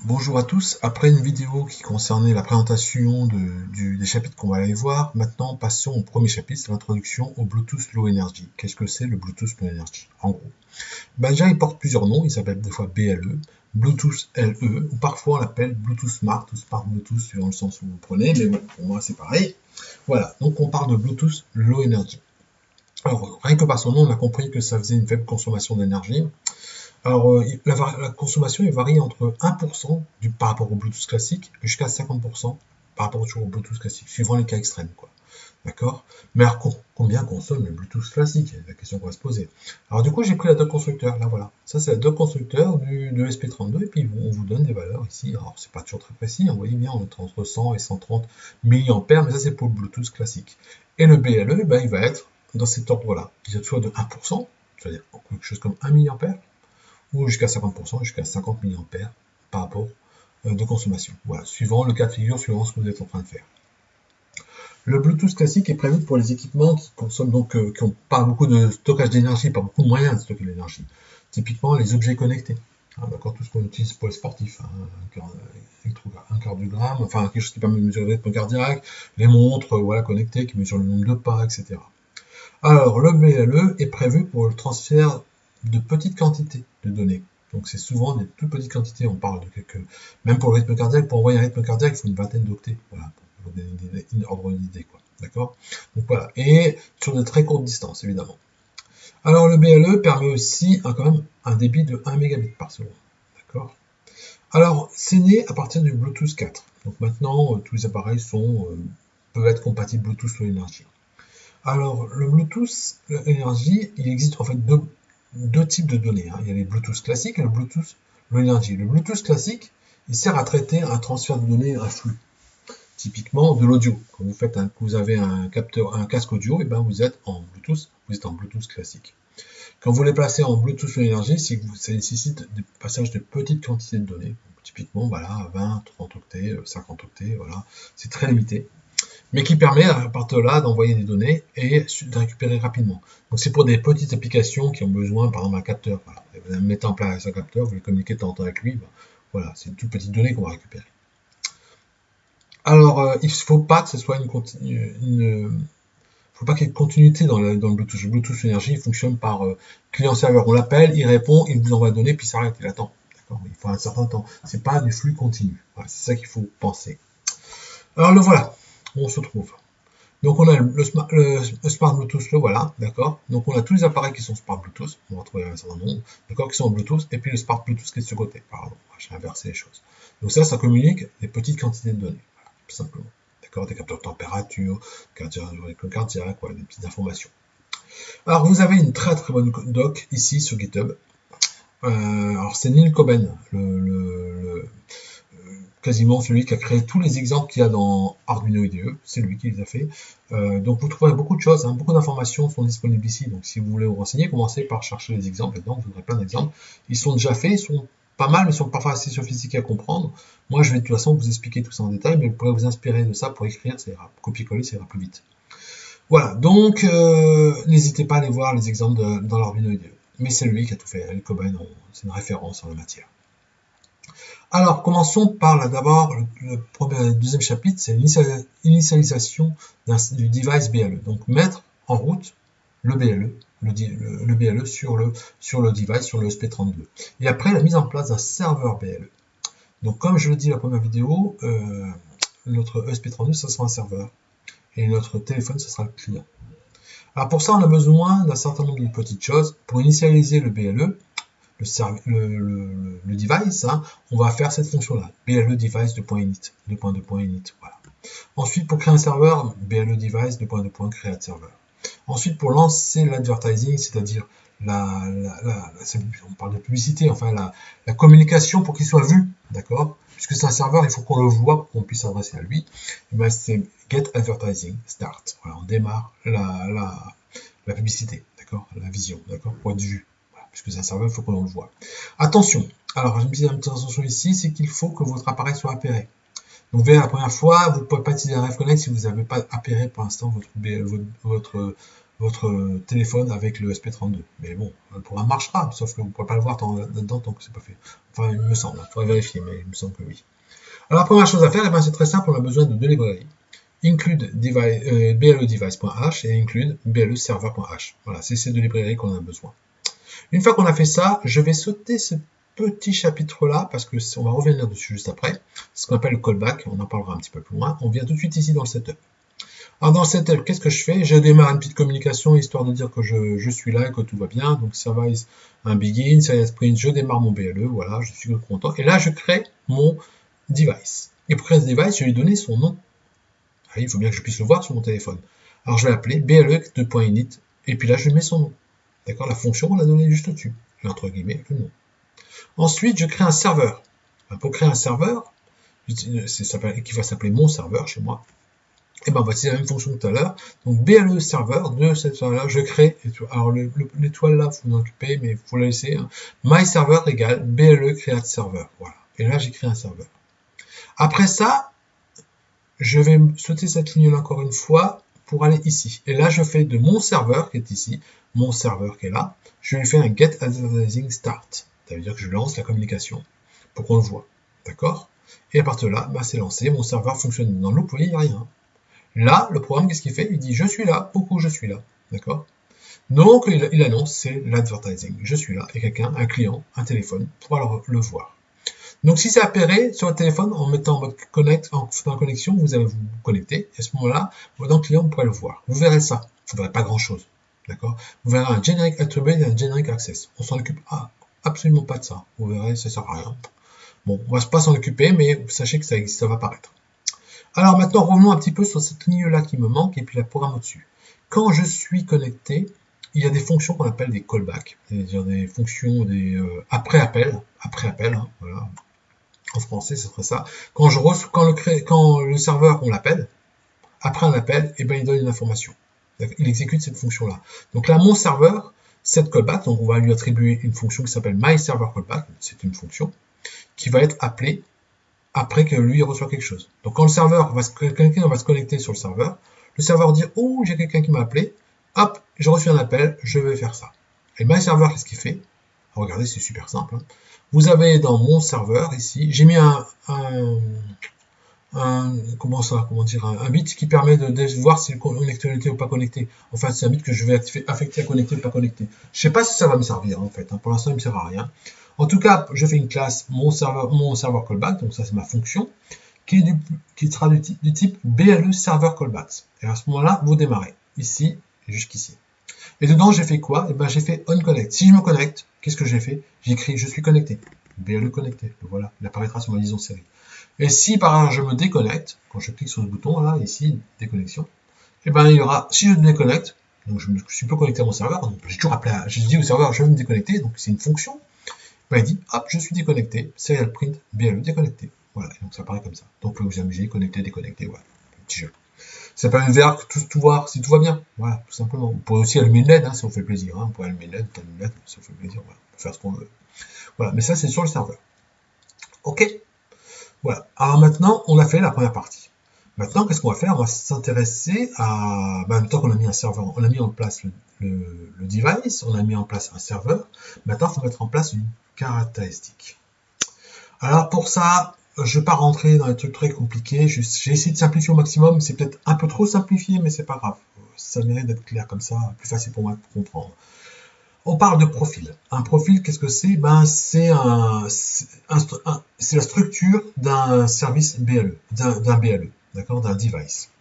Bonjour à tous, après une vidéo qui concernait la présentation des chapitres qu'on va aller voir, maintenant passons au premier chapitre, c'est l'introduction au Bluetooth Low Energy. Qu'est-ce que c'est le Bluetooth Low Energy? En gros, déjà il porte plusieurs noms, il s'appelle des fois BLE, Bluetooth LE, ou parfois on l'appelle Bluetooth Smart ou Smart Bluetooth suivant le sens où vous prenez, mais bon, pour moi c'est pareil. Voilà, donc on parle de Bluetooth Low Energy. Alors, rien que par son nom, on a compris que ça faisait une faible consommation d'énergie. Alors, la consommation elle varie entre 1% par rapport au Bluetooth classique jusqu'à 50% par rapport au Bluetooth classique, suivant les cas extrêmes, quoi. D'accord? Mais alors, combien consomme le Bluetooth classique? C'est la question qu'on va se poser. Alors, du coup, j'ai pris la doc constructeur. Là, voilà. Ça, c'est la doc constructeur de SP32. Et puis, on vous donne des valeurs ici. Alors, c'est pas toujours très précis. Vous voyez bien, on est entre 100 et 130 milliampères. Mais ça, c'est pour le Bluetooth classique. Et le BLE, ben, il va être dans cet ordre-là. Il est soit de 1%, c'est-à-dire quelque chose comme 1 milliampère, ou jusqu'à 50%, jusqu'à 50 milliampères par rapport de consommation. Voilà, suivant le cas de figure, suivant ce que vous êtes en train de faire. Le Bluetooth classique est prévu pour les équipements qui consomment donc, qui n'ont pas beaucoup de stockage d'énergie, pas beaucoup de moyens de stocker l'énergie. Typiquement les objets connectés. D'accord, tout ce qu'on utilise pour les sportifs, un cardiogramme, enfin quelque chose qui permet de mesurer le rythme cardiaque, les montres, voilà, connectées qui mesurent le nombre de pas, etc. Alors, le BLE est prévu pour le transfert de petites quantités de données. Donc, c'est souvent des toutes petites quantités. On parle de quelques. Même pour le rythme cardiaque, pour envoyer un rythme cardiaque, il faut une vingtaine d'octets. Voilà, pour vous donner une ordre d'idée, quoi. D'accord? Donc, voilà. Et sur de très courtes distances, évidemment. Alors, le BLE permet aussi quand même un débit de 1 mégabit par seconde. D'accord? Alors, c'est né à partir du Bluetooth 4. Donc, maintenant, tous les appareils peuvent être compatibles Bluetooth Low Energy. Alors, le Bluetooth Energy, il existe en fait deux types de données. Il y a les Bluetooth classiques et le Bluetooth Low Energy. Le Bluetooth classique, il sert à traiter un transfert de données, un flux. Typiquement de l'audio. Quand vous avez un capteur, un casque audio, et ben vous êtes en Bluetooth classique. Quand vous les placez en Bluetooth Low Energy, ça nécessite des passages de petites quantités de données. Typiquement, voilà, 20, 30 octets, 50 octets, voilà. C'est très limité, mais qui permet à partir de là d'envoyer des données et de récupérer rapidement. Donc c'est pour des petites applications qui ont besoin, par exemple, un capteur. Voilà. Vous mettez en place un capteur, vous voulez communiquer de temps en temps avec lui, ben, voilà, c'est une toute petite donnée qu'on va récupérer. Alors, il ne faut pas que ce soit faut pas qu'il y ait de continuité dans le Bluetooth. Le Bluetooth Energy il fonctionne par client-serveur. On l'appelle, il répond, il vous envoie la donnée, puis ça arrête, il attend. Il faut un certain temps. C'est pas du flux continu. Voilà, c'est ça qu'il faut penser. Alors le voilà, où on se trouve. Donc on a le Smart Bluetooth, le voilà, d'accord. Donc on a tous les appareils qui sont Smart Bluetooth, on va trouver un certain nombre, d'accord, qui sont en Bluetooth, et puis le Smart Bluetooth qui est de ce côté. Pardon, j'ai inversé les choses. Donc ça communique des petites quantités de données, voilà, tout simplement. D'accord, des capteurs de température, rythme cardiaque, voilà, des petites informations. Alors vous avez une très très bonne doc ici sur GitHub. Alors c'est Neil Coben, quasiment celui qui a créé tous les exemples qu'il y a dans Arduino IDE, c'est lui qui les a fait. Donc vous trouverez beaucoup de choses, beaucoup d'informations sont disponibles ici, donc si vous voulez vous renseigner, commencez par chercher les exemples dedans, vous aurez plein d'exemples. Ils sont déjà faits, ils sont pas mal, mais ils sont parfois assez sophistiqués à comprendre. Moi je vais de toute façon vous expliquer tout ça en détail, mais vous pourrez vous inspirer de ça pour écrire, ça ira, copier-coller, ça ira plus vite. Voilà, donc n'hésitez pas à aller voir les exemples dans l'Arduino IDE. Mais c'est lui qui a tout fait, Neil Coben, c'est une référence en la matière. Alors, commençons par d'abord le deuxième chapitre, c'est l'initialisation du device BLE. Donc, mettre en route le BLE, le BLE sur le device, sur le SP32. Et après, la mise en place d'un serveur BLE. Donc, comme je le dis dans la première vidéo, notre ESP32, ce sera un serveur. Et notre téléphone, ce sera le client. Alors, pour ça, on a besoin d'un certain nombre de petites choses. Pour initialiser le BLE, le device, on va faire cette fonction-là, BLE device .init, voilà. Ensuite, pour créer un serveur, BLE device create server. Ensuite, pour lancer l'advertising, c'est-à-dire on parle de publicité, enfin la communication pour qu'il soit vu, d'accord? Puisque c'est un serveur, il faut qu'on le voit pour qu'on puisse s'adresser à lui. Et ben, c'est get advertising start. Voilà, on démarre la publicité, d'accord? La vision, d'accord? Pour être vu. Puisque c'est un serveur, il faut qu'on le voit. Attention, alors je me dis une petite attention ici, c'est qu'il faut que votre appareil soit appairé. Donc, vous la première fois, vous ne pouvez pas utiliser un RF Connect si vous n'avez pas appairé pour l'instant votre votre téléphone avec le SP32. Mais bon, le programme marchera, sauf que vous ne pourrez pas le voir dedans tant que c'est pas fait. Enfin, il me semble, il faudrait vérifier, mais il me semble que oui. Alors, la première chose à faire, eh ben, c'est très simple, on a besoin de deux librairies. Include bledevice.h et include bleserver.h. Voilà, c'est ces deux librairies qu'on a besoin. Une fois qu'on a fait ça, je vais sauter ce petit chapitre-là, parce que on va revenir dessus juste après, ce qu'on appelle le callback, on en parlera un petit peu plus loin. On vient tout de suite ici dans le setup. Alors dans le setup, qu'est-ce que je fais? Je démarre une petite communication, histoire de dire que je suis là et que tout va bien. Donc service, un begin, service print, je démarre mon BLE, voilà, je suis content. Et là, je crée mon device. Et pour créer ce device, je vais lui donner son nom. Ah, il faut bien que je puisse le voir sur mon téléphone. Alors je vais l'appeler BLE2.init, et puis là, je mets son nom. D'accord? La fonction, on l'a donnée juste au-dessus, entre guillemets, le nom. Ensuite, je crée un serveur. Pour créer un serveur, qui va s'appeler mon serveur chez moi, et ben voici la même fonction que tout à l'heure. Donc BLE serveur, de cette serveur-là, je crée, alors l'étoile là, vous vous en occupez, mais il faut la laisser, hein. My server égale BLE create server. Voilà. Et là, j'ai créé un serveur. Après ça, je vais sauter cette ligne-là encore une fois pour aller ici. Et là, je fais de mon serveur qui est ici, mon serveur qui est là, je lui fais un get advertising start. Ça veut dire que je lance la communication pour qu'on le voit. D'accord? Et à partir de là, bah, c'est lancé, mon serveur fonctionne dans le loop, vous voyez, il n'y a rien. Là, le programme, qu'est-ce qu'il fait? Il dit je suis là, coucou, je suis là. D'accord? Donc, il annonce, c'est l'advertising. Je suis là, et quelqu'un, un client, un téléphone, pourra le voir. Donc, si c'est appairé sur votre téléphone, en mettant en mode connect, en faisant la connexion, vous allez vous connecter. Et à ce moment-là, votre client, vous pourrez le voir. Vous verrez ça. Vous ne verrez pas grand-chose. D'accord? Vous verrez un generic attribute et un generic access. On s'en occupe absolument pas de ça. Vous verrez, ça sert à rien. Bon, on va pas s'en occuper, mais sachez que ça existe, ça va apparaître. Alors maintenant, revenons un petit peu sur cette ligne-là qui me manque, et puis la programme au-dessus. Quand je suis connecté, il y a des fonctions qu'on appelle des callbacks, c'est-à-dire des fonctions après appel, hein, voilà. En français, ce serait ça. Quand le serveur, on l'appelle, après un appel, eh ben, il donne une information. Il exécute cette fonction-là. Donc là, mon serveur, cette callback, donc on va lui attribuer une fonction qui s'appelle myServerCallback, c'est une fonction, qui va être appelée après que lui reçoit quelque chose. Donc quand quelqu'un va se connecter sur le serveur dit « Oh, j'ai quelqu'un qui m'a appelé, hop, j'ai reçu un appel, je vais faire ça. » Et myServer, qu'est-ce qu'il fait? Regardez, c'est super simple. Hein. Vous avez dans mon serveur, ici, j'ai mis un bit qui permet de voir si on est connecté ou pas connecté. Enfin, c'est un bit que je vais affecter à connecté ou pas connecté. Je sais pas si ça va me servir, en fait. Hein. Pour l'instant, il me sert à rien. En tout cas, je fais une classe mon serveur callback, donc ça c'est ma fonction, qui sera du type BLE server callbacks. Et à ce moment-là, vous démarrez, ici et jusqu'ici. Et dedans, j'ai fait quoi? Eh ben, j'ai fait onConnect. Si je me connecte, qu'est-ce que j'ai fait? J'écris je suis connecté. BLE connecté. Voilà, il apparaîtra sur ma liaison série. Et si par exemple je me déconnecte, quand je clique sur ce bouton là, ici, déconnexion, eh ben, il y aura, si je me déconnecte, donc je suis pas connecté à mon serveur, donc j'ai toujours appelé, j'ai dit au serveur je veux me déconnecter, donc c'est une fonction. Ben, il dit, hop, je suis déconnecté, serial print, BLE déconnecté. Voilà, et donc ça apparaît comme ça. Donc vous pouvez vous amuser, connecter, déconnecter, voilà, petit jeu. Ça permet de voir tout voir si tout va bien, voilà, tout simplement. Vous pourrez aussi allumer une LED, hein, si on fait plaisir, hein. Vous pouvez allumer une LED, si on fait plaisir, voilà, on peut faire ce qu'on veut. Voilà, mais ça c'est sur le serveur. Ok, voilà. Alors maintenant, on a fait la première partie. Maintenant, qu'est-ce qu'on va faire? On va s'intéresser à, maintenant qu'on a mis un serveur, on a mis en place le device, on a mis en place un serveur. Maintenant, il faut mettre en place une caractéristique. Alors pour ça, je ne vais pas rentrer dans les trucs très compliqués. J'ai essayé de simplifier au maximum. C'est peut-être un peu trop simplifié, mais c'est pas grave. Ça mérite d'être clair comme ça, plus facile pour moi de comprendre. On parle de profil. Un profil, qu'est-ce que c'est? C'est la structure d'un service BLE, d'un BLE, d'accord, d'un device.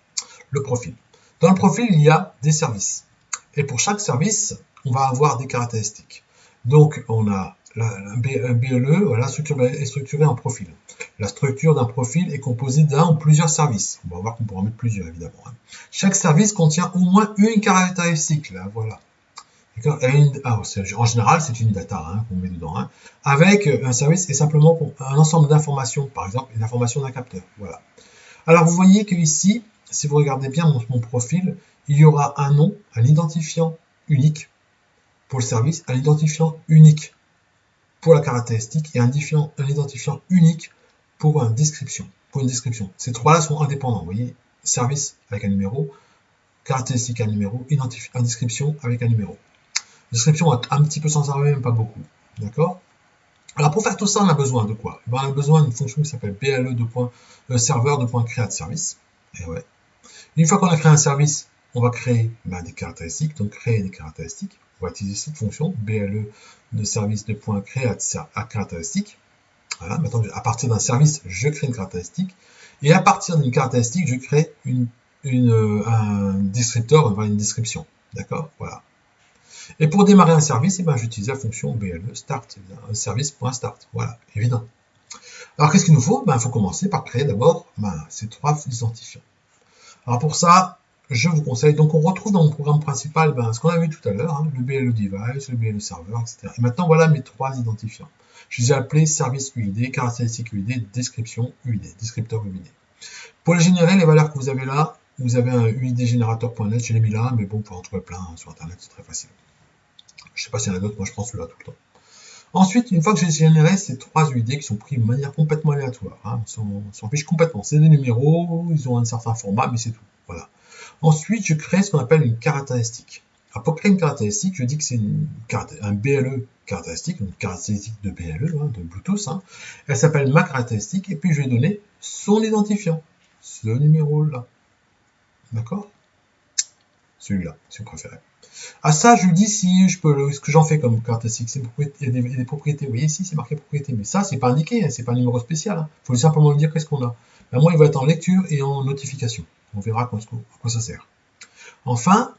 Le profil. Dans le profil, il y a des services. Et pour chaque service, on va avoir des caractéristiques. Donc, on a un BLE, voilà, est structuré en profil. La structure d'un profil est composée d'un ou plusieurs services. On va voir qu'on pourra en mettre plusieurs, évidemment. Hein. Chaque service contient au moins une caractéristique, là, voilà. En général, c'est une data hein, qu'on met dedans. Hein, avec un service et simplement un ensemble d'informations, par exemple, une information d'un capteur. Voilà. Alors, vous voyez que ici, si vous regardez bien mon profil, il y aura un nom, un identifiant unique pour le service, un identifiant unique pour la caractéristique et un identifiant unique pour une description. Ces trois-là sont indépendants. Vous voyez, service avec un numéro, caractéristique un numéro, une description avec un numéro. Description un petit peu sans arrêt, même pas beaucoup. D'accord? Alors pour faire tout ça, on a besoin de quoi? On a besoin d'une fonction qui s'appelle BLE.serveur.createService. Et ouais. Une fois qu'on a créé un service, on va créer des caractéristiques, donc créer des caractéristiques. On va utiliser cette fonction, BLE de service de point caractéristique. Voilà, maintenant à partir d'un service, je crée une caractéristique. Et à partir d'une caractéristique, je crée un descripteur, une description. D'accord? Voilà. Et pour démarrer un service, j'utilise la fonction BLE start, service.start. Voilà, évident. Alors qu'est-ce qu'il nous faut? Il faut commencer par créer d'abord ces trois identifiants. Alors pour ça, je vous conseille, donc on retrouve dans mon programme principal ce qu'on a vu tout à l'heure, le BLE device, le BLE serveur, etc. Et maintenant voilà mes trois identifiants. Je les ai appelés service UID, caractéristique UID, description UID, descripteur UID. Pour les générer, les valeurs que vous avez là, vous avez un UIDGénérateur.net, je l'ai mis là, mais bon, vous pouvez en trouver plein sur internet, c'est très facile. Je ne sais pas s'il y en a d'autres, moi je prends celui-là tout le temps. Ensuite, une fois que j'ai généré ces trois UID qui sont pris de manière complètement aléatoire, on s'en fiche complètement, c'est des numéros, ils ont un certain format, mais c'est tout. Voilà. Ensuite, je crée ce qu'on appelle une caractéristique. Alors, pour créer une caractéristique, je dis que c'est un BLE caractéristique, une caractéristique de BLE, de Bluetooth. Elle s'appelle ma caractéristique, et puis je vais donner son identifiant, ce numéro-là. D'accord? Celui-là, si vous préférez. À ça, je lui dis si je peux, ce que j'en fais comme caractéristique, il y a des propriétés. Vous voyez ici, c'est marqué propriété, mais ça, c'est pas indiqué, c'est pas un numéro spécial. Il faut simplement lui dire qu'est-ce qu'on a. Moi, il va être en lecture et en notification. On verra à quoi ça sert. Enfin,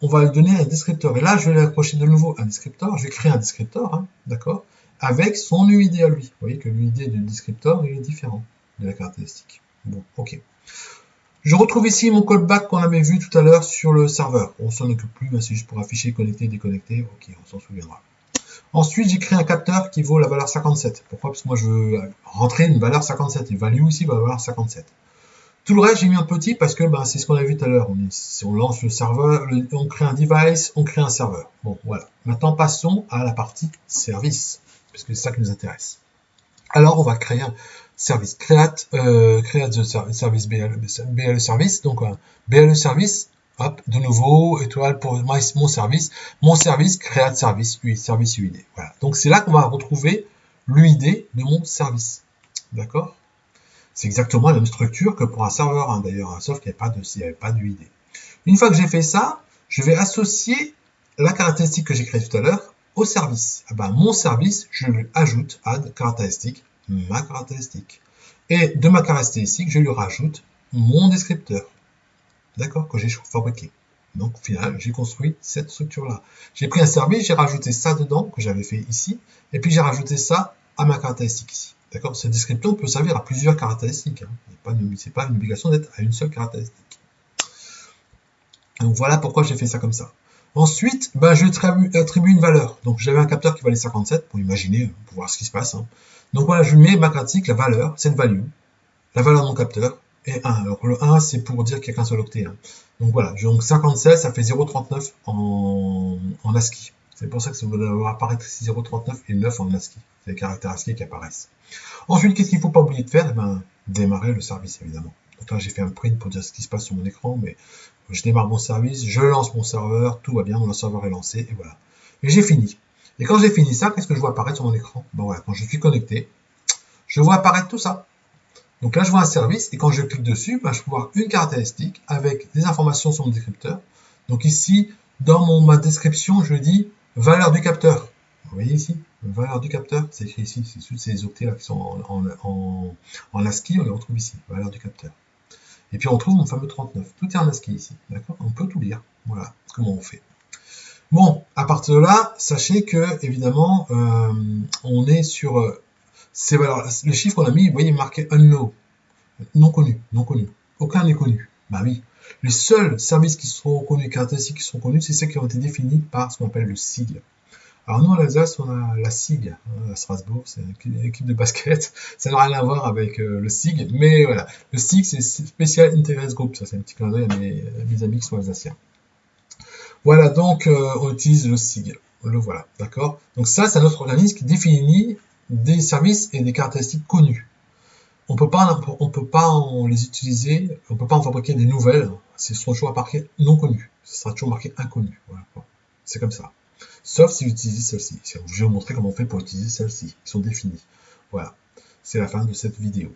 on va lui donner un descripteur. Et là, je vais lui accrocher de nouveau un descripteur. Je vais créer un descripteur, d'accord, avec son UID à lui. Vous voyez que l'UID du descripteur, il est différent de la caractéristique. Bon, ok. Je retrouve ici mon callback qu'on avait vu tout à l'heure sur le serveur. On s'en occupe plus, c'est juste pour afficher, connecter, déconnecter. Ok, on s'en souviendra. Ensuite, j'ai créé un capteur qui vaut la valeur 57. Pourquoi? Parce que moi, je veux rentrer une valeur 57. Et value ici va valoir 57. Tout le reste, j'ai mis un petit parce que c'est ce qu'on a vu tout à l'heure. On lance le serveur, on crée un device, on crée un serveur. Bon, voilà. Maintenant, passons à la partie service, parce que c'est ça qui nous intéresse. Alors, on va créer un service create the service BLE service. Donc, BLE service, hop, de nouveau, étoile pour mon service create service UID. Voilà. Donc, c'est là qu'on va retrouver l'UID de mon service. D'accord? C'est exactement la même structure que pour un serveur, d'ailleurs, sauf qu'il n'y avait pas d'UID. Une fois que j'ai fait ça, je vais associer la caractéristique que j'ai créée tout à l'heure au service. Mon service, je lui ajoute add caractéristique, ma caractéristique. Et de ma caractéristique, je lui rajoute mon descripteur, d'accord, que j'ai fabriqué. Donc au final, j'ai construit cette structure-là. J'ai pris un service, j'ai rajouté ça dedans, que j'avais fait ici, et puis j'ai rajouté ça à ma caractéristique ici. D'accord? Ce descripteur peut servir à plusieurs caractéristiques. C'est pas une obligation d'être à une seule caractéristique. Donc voilà pourquoi j'ai fait ça comme ça. Ensuite, je attribue une valeur. Donc j'avais un capteur qui valait 57, pour imaginer, pour voir ce qui se passe. Donc voilà, je mets ma caractéristique, la valeur, cette value, la valeur de mon capteur, et 1. Alors le 1, c'est pour dire qu'il n'y a qu'un seul octet. Donc voilà, donc 57, ça fait 0,39 en ASCII. C'est pour ça que ça va apparaître ici 0,39 et 9 en ASCII. C'est les caractères ASCII qui apparaissent. Ensuite, qu'est-ce qu'il ne faut pas oublier de faire? Démarrer le service, évidemment. Donc là, j'ai fait un print pour dire ce qui se passe sur mon écran, mais je démarre mon service, je lance mon serveur, tout va bien, mon serveur est lancé, et voilà. Et j'ai fini. Et quand j'ai fini ça, qu'est-ce que je vois apparaître sur mon écran? Voilà, quand je suis connecté, je vois apparaître tout ça. Donc là, je vois un service, et quand je clique dessus, je peux voir une caractéristique avec des informations sur mon descripteur. Donc ici, dans ma description, je dis valeur du capteur. Vous voyez ici, valeur du capteur, c'est écrit ici, c'est tous ces octets-là qui sont en ASCII, on les retrouve ici, valeur du capteur. Et puis on trouve mon fameux 39, tout est en ASCII ici, d'accord? On peut tout lire, voilà, comment on fait. Bon, à partir de là, sachez que, évidemment, on est sur ces valeurs, les chiffres qu'on a mis, vous voyez, marqué unknown, non connu, aucun n'est connu, oui. Les seuls services qui seront connus, caractéristiques qui seront connus, c'est ceux qui ont été définis par ce qu'on appelle le SIG. Alors nous, en Alsace, on a la SIG, à Strasbourg, c'est une équipe de basket, ça n'a rien à voir avec le SIG, mais voilà. Le SIG, c'est Special Interest Group, ça c'est un petit clin d'œil à mes amis qui sont alsaciens. Voilà, donc on utilise le SIG, le voilà, d'accord? Donc ça, c'est un autre organisme qui définit des services et des caractéristiques connues. on peut pas en les utiliser, on peut pas en fabriquer des nouvelles, ce seront toujours marqués non connus, ce sera toujours marqué inconnu, voilà. C'est comme ça. Sauf si vous utilisez celle-ci. Je vais vous montrer comment on fait pour utiliser celle-ci, ils sont définis. Voilà, c'est la fin de cette vidéo.